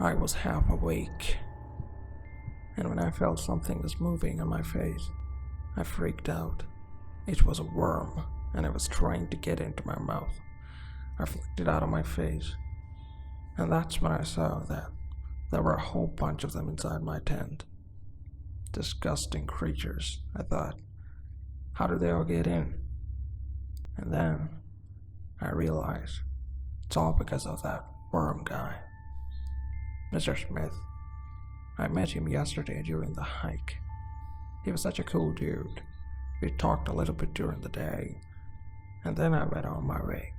I was half awake, and when I felt something was moving on my face, I freaked out. It was a worm, and it was trying to get into my mouth. I flicked it out of my face, and that's when I saw that there were a whole bunch of them inside my tent. Disgusting creatures, I thought. How did they all get in? And then I realized it's all because of that worm guy. Mr. Smith. I met him yesterday during the hike. He was such a cool dude. We talked a little bit during the day, and then I went on my way.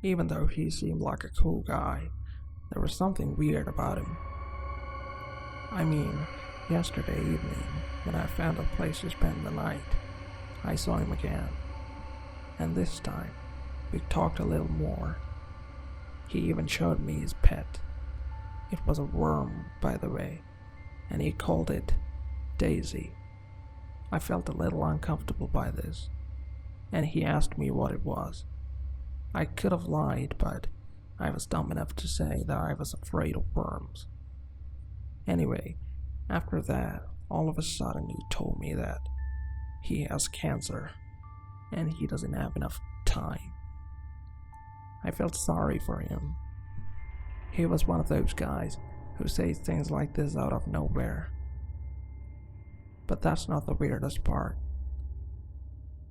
Even though he seemed like a cool guy, there was something weird about him. I mean, yesterday evening, when I found a place to spend the night, I saw him again. And this time, we talked a little more. He even showed me his pet. It was a worm, by the way, and he called it Daisy. I felt a little uncomfortable by this, and he asked me what it was. I could have lied, but I was dumb enough to say that I was afraid of worms. Anyway, after that, all of a sudden he told me that he has cancer, and he doesn't have enough time. I felt sorry for him. He was one of those guys who says things like this out of nowhere. But that's not the weirdest part.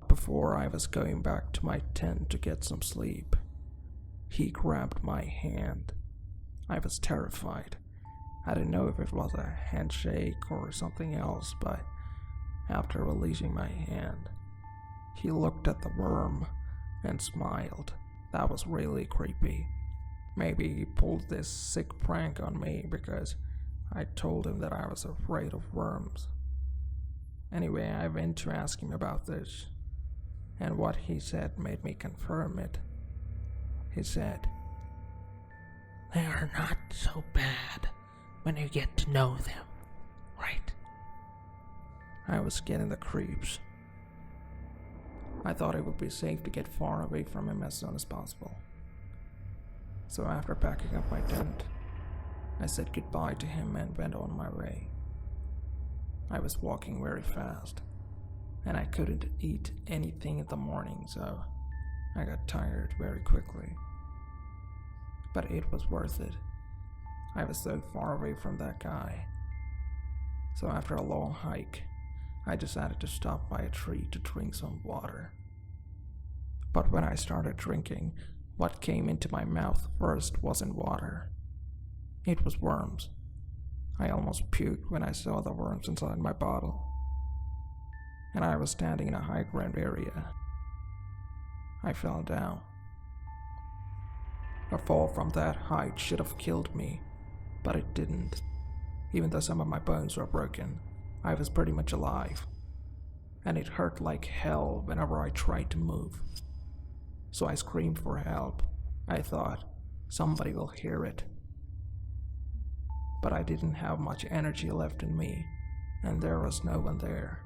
Before I was going back to my tent to get some sleep, he grabbed my hand. I was terrified. I didn't know if it was a handshake or something else, but after releasing my hand, he looked at the worm and smiled. That was really creepy. Maybe he pulled this sick prank on me because I told him that I was afraid of worms. Anyway, I went to ask him about this, and what he said made me confirm it. He said, "They are not so bad when you get to know them, right?" I was getting the creeps. I thought it would be safe to get far away from him as soon as possible. So after packing up my tent, I said goodbye to him and went on my way. I was walking very fast, and I couldn't eat anything in the morning, so I got tired very quickly. But it was worth it. I was so far away from that guy. So after a long hike, I decided to stop by a tree to drink some water. But when I started drinking, what came into my mouth first wasn't water. It was worms. I almost puked when I saw the worms inside my bottle. And I was standing in a high ground area. I fell down. A fall from that height should have killed me, but it didn't. Even though some of my bones were broken, I was pretty much alive. And it hurt like hell whenever I tried to move. So I screamed for help. I thought, somebody will hear it. But I didn't have much energy left in me, and there was no one there.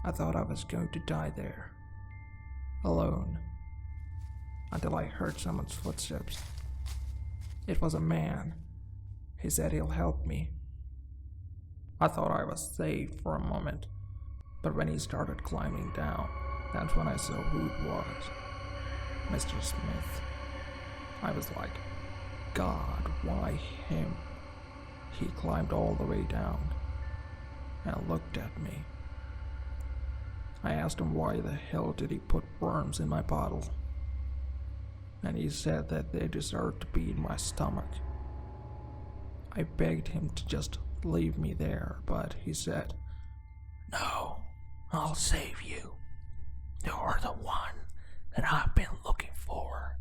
I thought I was going to die there, alone, until I heard someone's footsteps. It was a man. He said he'll help me. I thought I was safe for a moment, but when he started climbing down, that's when I saw who it was. Mr. Smith. I was like, God, why him? He climbed all the way down and looked at me. I asked him why the hell did he put worms in my bottle, and he said that they deserved to be in my stomach. I begged him to just leave me there, but he said, "No, I'll save you. You're the one that I've been looking for.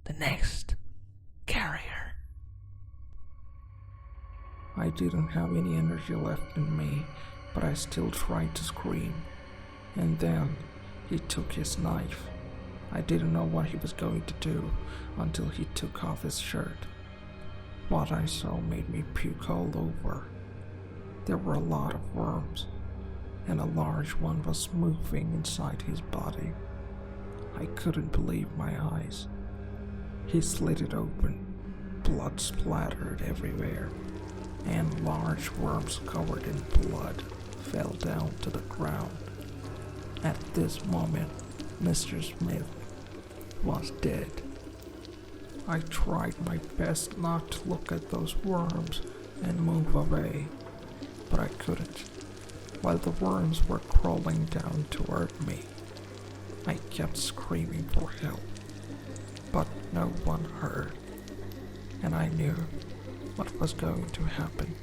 The next carrier." I didn't have any energy left in me, but I still tried to scream. And then he took his knife. I didn't know what he was going to do until he took off his shirt. What I saw made me puke all over. There were a lot of worms, and a large one was moving inside his body. I couldn't believe my eyes. He slit it open. Blood splattered everywhere, and large worms covered in blood fell down to the ground. At this moment, Mr. Smith was dead. I tried my best not to look at those worms and move away, but I couldn't. While the worms were crawling down toward me, I kept screaming for help, but no one heard, and I knew what was going to happen.